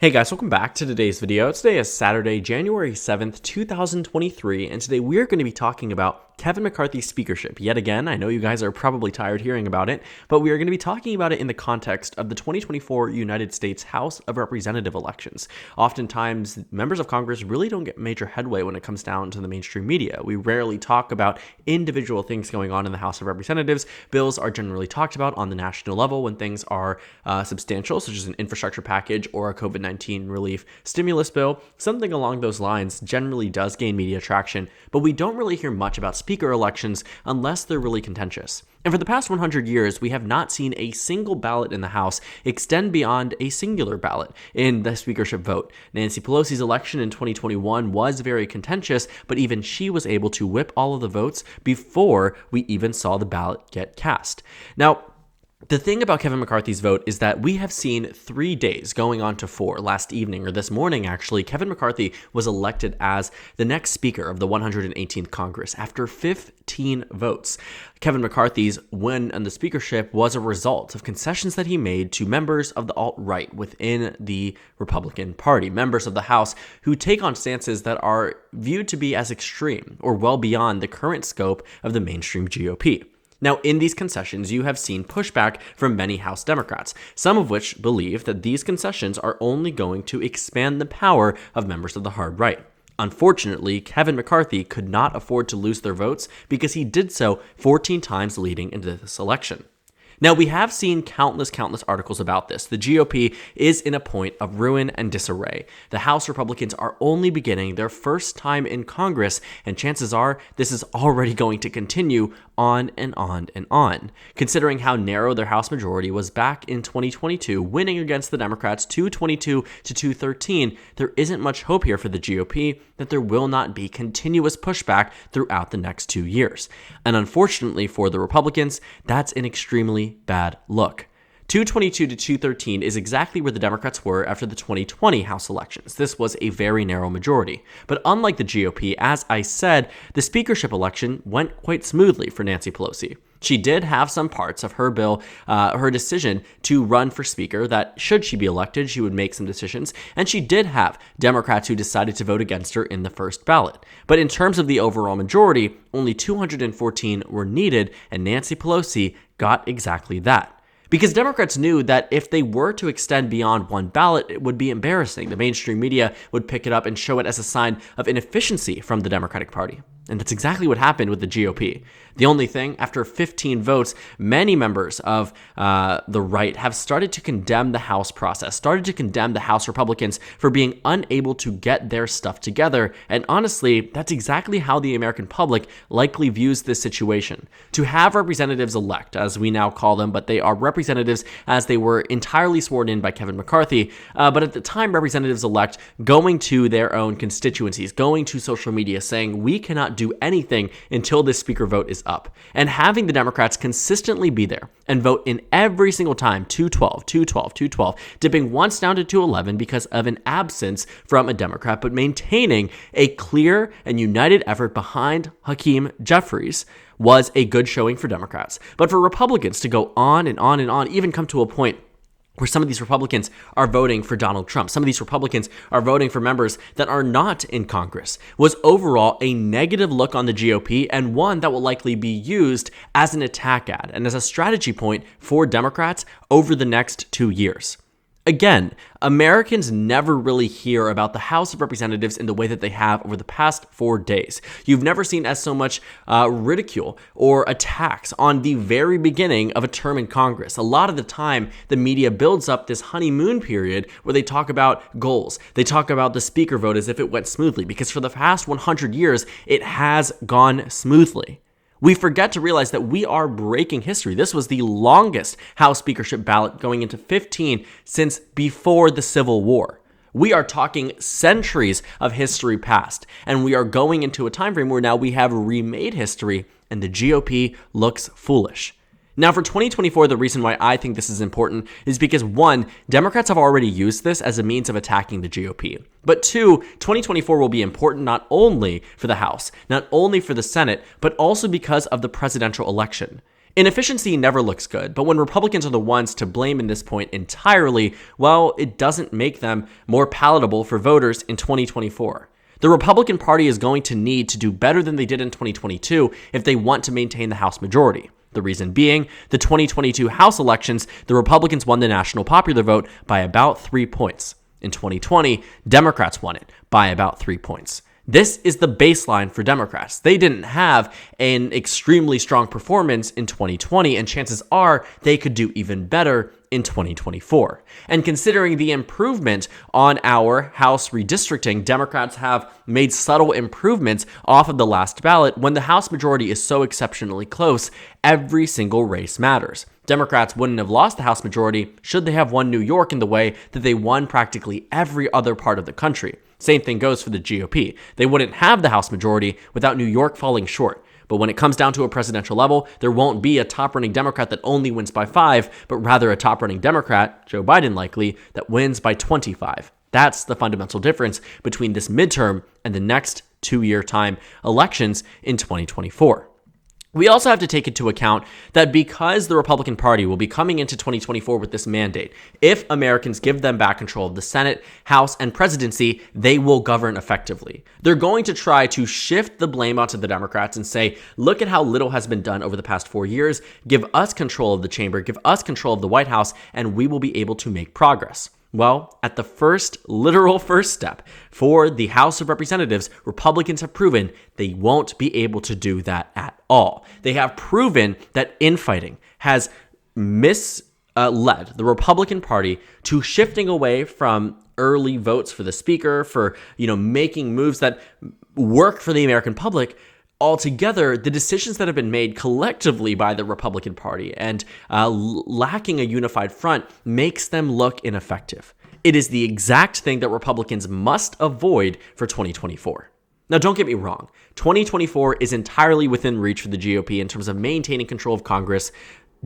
Hey guys, welcome back to today's video. Today is Saturday, January 7th, 2023, and today we're going to be talking about Kevin McCarthy's speakership. Yet again, I know you guys are probably tired hearing about it, but we are going to be talking about it in the context of the 2024 United States House of Representative elections. Oftentimes, members of Congress really don't get major headway when it comes down to the mainstream media. We rarely talk about individual things going on in the House of Representatives. Bills are generally talked about on the national level when things are substantial, such as an infrastructure package or a COVID-19 relief stimulus bill. Something along those lines generally does gain media traction, but we don't really hear much about speaker elections unless they're really contentious. And for the past 100 years, we have not seen a single ballot in the House extend beyond a singular ballot in the speakership vote. Nancy Pelosi's election in 2021 was very contentious, but even she was able to whip all of the votes before we even saw the ballot get cast. Now, the thing about Kevin McCarthy's vote is that we have seen 3 days going on to 4. Last evening, or this morning actually, Kevin McCarthy was elected as the next speaker of the 118th Congress after 15 votes. Kevin McCarthy's win on the speakership was a result of concessions that he made to members of the alt-right within the Republican Party, members of the House who take on stances that are viewed to be as extreme or well beyond the current scope of the mainstream GOP. Now, in these concessions, you have seen pushback from many House Democrats, some of which believe that these concessions are only going to expand the power of members of the hard right. Unfortunately, Kevin McCarthy could not afford to lose their votes because he did so 14 times leading into this election. Now, we have seen countless articles about this. The GOP is in a point of ruin and disarray. The House Republicans are only beginning their first time in Congress, and chances are this is already going to continue on and on and on. Considering how narrow their House majority was back in 2022, winning against the Democrats 222 to 213, there isn't much hope here for the GOP that there will not be continuous pushback throughout the next 2 years. And unfortunately for the Republicans, that's an extremely bad look. 222 to 213 is exactly where the Democrats were after the 2020 House elections. This was a very narrow majority. But unlike the GOP, as I said, the speakership election went quite smoothly for Nancy Pelosi. She did have some parts of her bill, her decision to run for speaker, that should she be elected, she would make some decisions. And she did have Democrats who decided to vote against her in the first ballot. But in terms of the overall majority, only 214 were needed, and Nancy Pelosi got exactly that. Because Democrats knew that if they were to extend beyond one ballot, it would be embarrassing. The mainstream media would pick it up and show it as a sign of inefficiency from the Democratic Party. And that's exactly what happened with the GOP. The only thing, after 15 votes, many members of the right have started to condemn the House process, started to condemn the House Republicans for being unable to get their stuff together. And honestly, that's exactly how the American public likely views this situation. To have representatives elect, as we now call them, but they are representatives as they were entirely sworn in by Kevin McCarthy, but at the time, representatives elect going to their own constituencies, going to social media saying, we cannot do anything until this speaker vote is up. And having the Democrats consistently be there and vote in every single time, 212, 212, 212, dipping once down to 211 because of an absence from a Democrat, but maintaining a clear and united effort behind Hakeem Jeffries was a good showing for Democrats. But for Republicans to go on and on and on, even come to a point where some of these Republicans are voting for Donald Trump, some of these Republicans are voting for members that are not in Congress, was overall a negative look on the GOP, and one that will likely be used as an attack ad and as a strategy point for Democrats over the next 2 years. Again, Americans never really hear about the House of Representatives in the way that they have over the past 4 days. You've never seen as so much ridicule or attacks on the very beginning of a term in Congress. A lot of the time, the media builds up this honeymoon period where they talk about goals. They talk about the speaker vote as if it went smoothly, because for the past 100 years, it has gone smoothly. We forget to realize that we are breaking history. This was the longest House speakership ballot going into 15 since before the Civil War. We are talking centuries of history past, and we are going into a time frame where now we have remade history, and the GOP looks foolish. Now, for 2024, the reason why I think this is important is because, one, Democrats have already used this as a means of attacking the GOP. But two, 2024 will be important not only for the House, not only for the Senate, but also because of the presidential election. Inefficiency never looks good, but when Republicans are the ones to blame in this point entirely, well, it doesn't make them more palatable for voters in 2024. The Republican Party is going to need to do better than they did in 2022 if they want to maintain the House majority. The reason being, the 2022 House elections, the Republicans won the national popular vote by about 3 points. In 2020, Democrats won it by about 3 points. This is the baseline for Democrats. They didn't have an extremely strong performance in 2020, and chances are they could do even better in 2024. And considering the improvement on our House redistricting, Democrats have made subtle improvements off of the last ballot. When the House majority is so exceptionally close, every single race matters. Democrats wouldn't have lost the House majority should they have won New York in the way that they won practically every other part of the country. Same thing goes for the GOP. They wouldn't have the House majority without New York falling short. But when it comes down to a presidential level, there won't be a top-running Democrat that only wins by 5, but rather a top-running Democrat, Joe Biden likely, that wins by 25. That's the fundamental difference between this midterm and the next 2-year time elections in 2024. We also have to take into account that because the Republican Party will be coming into 2024 with this mandate, if Americans give them back control of the Senate, House, and presidency, they will govern effectively. They're going to try to shift the blame onto the Democrats and say, look at how little has been done over the past 4 years. Give us control of the chamber, give us control of the White House, and we will be able to make progress. Well, at the literal first step for the House of Representatives, Republicans have proven they won't be able to do that at all. They have proven that infighting has misled the Republican Party to shifting away from early votes for the speaker, for making moves that work for the American public. Altogether, the decisions that have been made collectively by the Republican Party and lacking a unified front makes them look ineffective. It is the exact thing that Republicans must avoid for 2024. Now, don't get me wrong. 2024 is entirely within reach for the GOP in terms of maintaining control of Congress.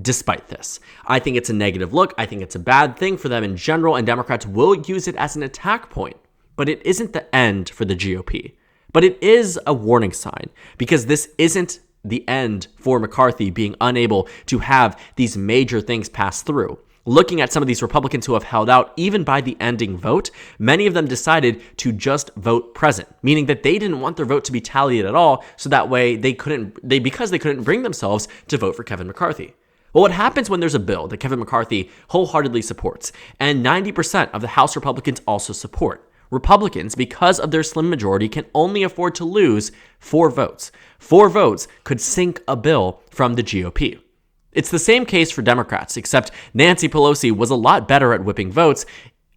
Despite this, I think it's a negative look. I think it's a bad thing for them in general, and Democrats will use it as an attack point. But it isn't the end for the GOP. But it is a warning sign, because this isn't the end for McCarthy being unable to have these major things pass through. Looking at some of these Republicans who have held out even by the ending vote, many of them decided to just vote present, meaning that they didn't want their vote to be tallied at all, so that way because they couldn't bring themselves to vote for Kevin McCarthy. Well, what happens when there's a bill that Kevin McCarthy wholeheartedly supports, and 90% of the House Republicans also support? Republicans, because of their slim majority, can only afford to lose 4 votes. 4 votes could sink a bill from the GOP. It's the same case for Democrats, except Nancy Pelosi was a lot better at whipping votes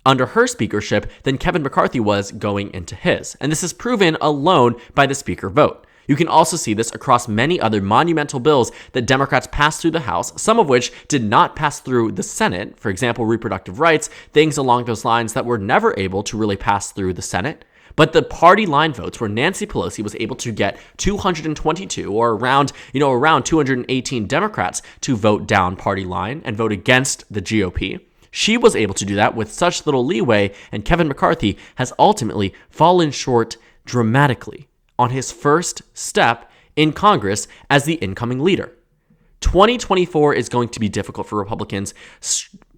under her speakership than Kevin McCarthy was going into his. And this is proven alone by the speaker vote. You can also see this across many other monumental bills that Democrats passed through the House, some of which did not pass through the Senate. For example, reproductive rights, things along those lines that were never able to really pass through the Senate. But the party line votes where Nancy Pelosi was able to get 222 or around 218 Democrats to vote down party line and vote against the GOP. She was able to do that with such little leeway, and Kevin McCarthy has ultimately fallen short dramatically on his first step in Congress as the incoming leader. 2024 is going to be difficult for Republicans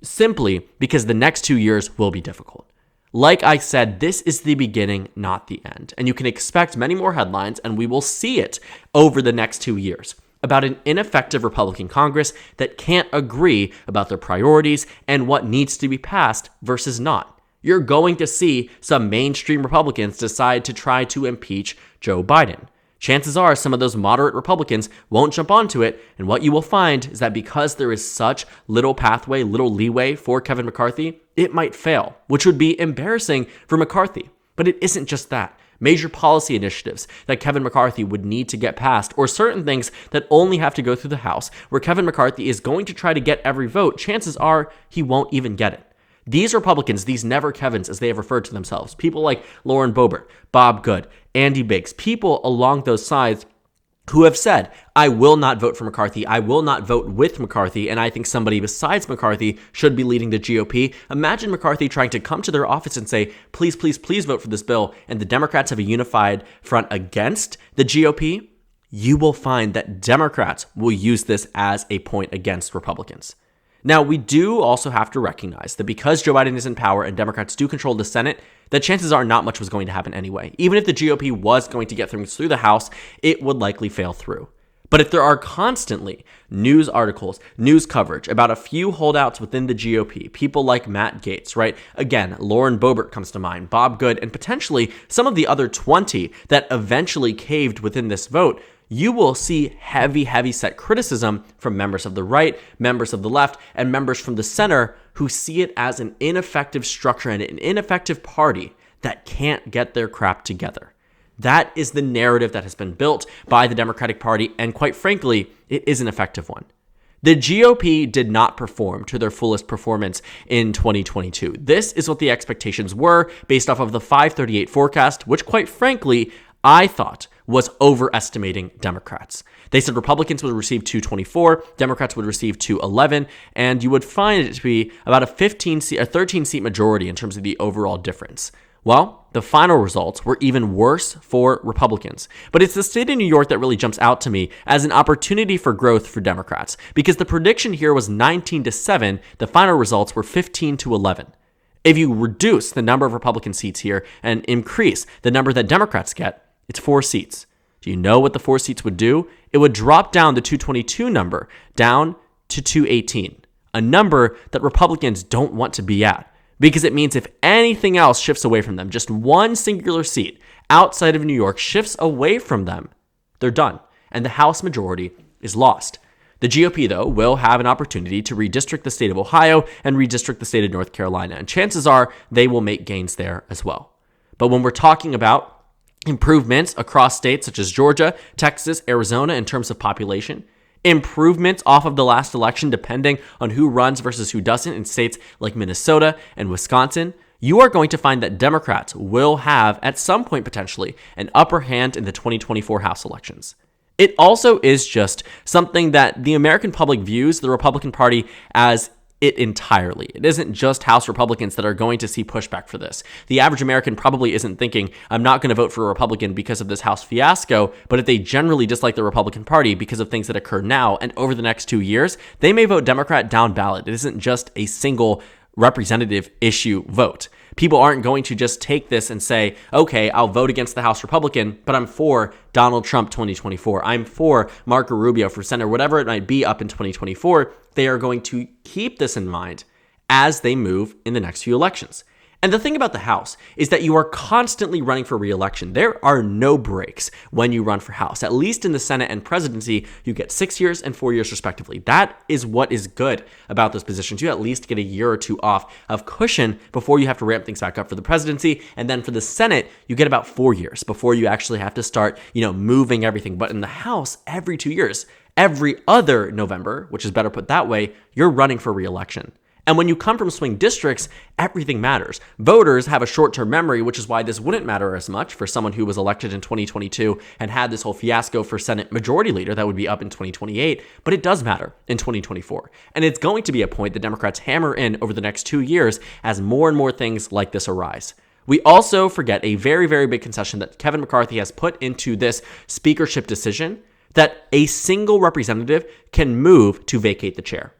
simply because the next 2 years will be difficult. Like I said, this is the beginning, not the end. And you can expect many more headlines, and we will see it over the next 2 years, about an ineffective Republican Congress that can't agree about their priorities and what needs to be passed versus not. You're going to see some mainstream Republicans decide to try to impeach Joe Biden. Chances are some of those moderate Republicans won't jump onto it, and what you will find is that because there is such little pathway, little leeway for Kevin McCarthy, it might fail, which would be embarrassing for McCarthy. But it isn't just that. Major policy initiatives that Kevin McCarthy would need to get passed, or certain things that only have to go through the House, where Kevin McCarthy is going to try to get every vote, chances are he won't even get it. These Republicans, these never Kevins, as they have referred to themselves, people like Lauren Boebert, Bob Good, Andy Biggs, people along those sides who have said, I will not vote for McCarthy, I will not vote with McCarthy, and I think somebody besides McCarthy should be leading the GOP. Imagine McCarthy trying to come to their office and say, please, please, please vote for this bill, and the Democrats have a unified front against the GOP. you will find that Democrats will use this as a point against Republicans. Now, we do also have to recognize that because Joe Biden is in power and Democrats do control the Senate, the chances are not much was going to happen anyway. Even if the GOP was going to get things through the House, it would likely fail through. But if there are constantly news articles, news coverage about a few holdouts within the GOP, people like Matt Gaetz, right? Again, Lauren Boebert comes to mind, Bob Good, and potentially some of the other 20 that eventually caved within this vote, you will see heavy set criticism from members of the right, members of the left, and members from the center who see it as an ineffective structure and an ineffective party that can't get their crap together. That is the narrative that has been built by the Democratic Party, and quite frankly, it is an effective one. The GOP did not perform to their fullest performance in 2022. This is what the expectations were based off of the FiveThirtyEight forecast, which quite frankly, I thought was overestimating Democrats. They said Republicans would receive 224, Democrats would receive 211, and you would find it to be about a 13-seat majority in terms of the overall difference. Well, the final results were even worse for Republicans. But it's the state of New York that really jumps out to me as an opportunity for growth for Democrats, because the prediction here was 19-7, the final results were 15-11. If you reduce the number of Republican seats here and increase the number that Democrats get, it's 4 seats. Do you know what the 4 seats would do? It would drop down the 222 number down to 218, a number that Republicans don't want to be at. Because it means if anything else shifts away from them, just one singular seat outside of New York shifts away from them, they're done. And the House majority is lost. The GOP, though, will have an opportunity to redistrict the state of Ohio and redistrict the state of North Carolina. And chances are they will make gains there as well. But when we're talking about improvements across states such as Georgia, Texas, Arizona in terms of population, improvements off of the last election depending on who runs versus who doesn't in states like Minnesota and Wisconsin, you are going to find that Democrats will have, at some point potentially, an upper hand in the 2024 House elections. It also is just something that the American public views the Republican Party as it entirely. It isn't just House Republicans that are going to see pushback for this. The average American probably isn't thinking, I'm not going to vote for a Republican because of this House fiasco, but if they generally dislike the Republican Party because of things that occur now and over the next 2 years, they may vote Democrat down ballot. It isn't just a single representative issue vote. People aren't going to just take this and say, okay, I'll vote against the House Republican, but I'm for Donald Trump 2024. I'm for Marco Rubio for Senate, whatever it might be up in 2024. They are going to keep this in mind as they move in the next few elections. And the thing about the House is that you are constantly running for re-election. There are no breaks when you run for House. At least in the Senate and presidency, you get 6 years and 4 years respectively. That is what is good about those positions. You at least get a year or two off of cushion before you have to ramp things back up for the presidency. And then for the Senate, you get about 4 years before you actually have to start, moving everything. But in the House, every 2 years, every other November, which is better put that way, you're running for re-election. And when you come from swing districts, everything matters. Voters have a short-term memory, which is why this wouldn't matter as much for someone who was elected in 2022 and had this whole fiasco for Senate Majority Leader that would be up in 2028, but it does matter in 2024. And it's going to be a point that Democrats hammer in over the next 2 years as more and more things like this arise. We also forget a very, very big concession that Kevin McCarthy has put into this speakership decision, that a single representative can move to vacate the chair.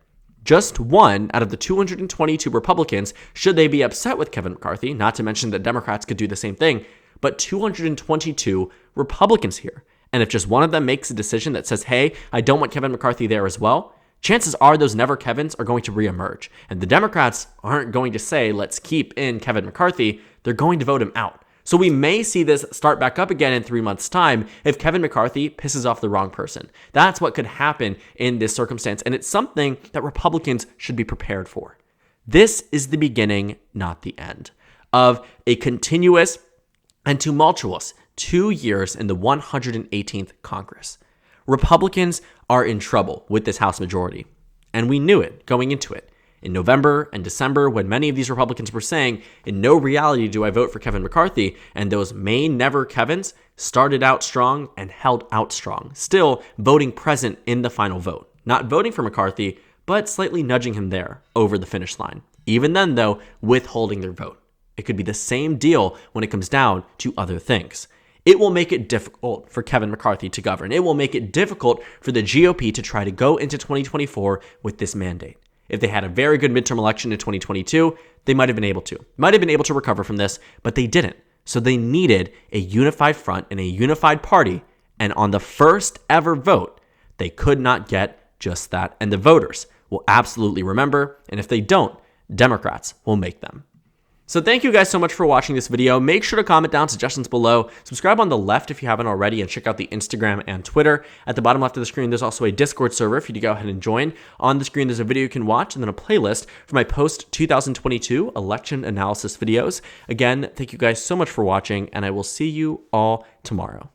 Just one out of the 222 Republicans, should they be upset with Kevin McCarthy, not to mention that Democrats could do the same thing, but 222 Republicans here. And if just one of them makes a decision that says, hey, I don't want Kevin McCarthy there as well, chances are those never Kevins are going to reemerge. And the Democrats aren't going to say, let's keep in Kevin McCarthy. They're going to vote him out. So we may see this start back up again in 3 months' time if Kevin McCarthy pisses off the wrong person. That's what could happen in this circumstance, and it's something that Republicans should be prepared for. This is the beginning, not the end, of a continuous and tumultuous 2 years in the 118th Congress. Republicans are in trouble with this House majority, and we knew it going into it. In November and December, when many of these Republicans were saying, in no reality do I vote for Kevin McCarthy, and those May never Kevins started out strong and held out strong, still voting present in the final vote. Not voting for McCarthy, but slightly nudging him there over the finish line. Even then, though, withholding their vote. It could be the same deal when it comes down to other things. It will make it difficult for Kevin McCarthy to govern. It will make it difficult for the GOP to try to go into 2024 with this mandate. If they had a very good midterm election in 2022, they might have been able to recover from this, but they didn't. So they needed a unified front and a unified party. And on the first ever vote, they could not get just that. And the voters will absolutely remember. And if they don't, Democrats will make them. So thank you guys so much for watching this video. Make sure to comment down suggestions below. Subscribe on the left if you haven't already, and check out the Instagram and Twitter. At the bottom left of the screen, there's also a Discord server for you to go ahead and join. On the screen, there's a video you can watch and then a playlist for my post-2022 election analysis videos. Again, thank you guys so much for watching, and I will see you all tomorrow.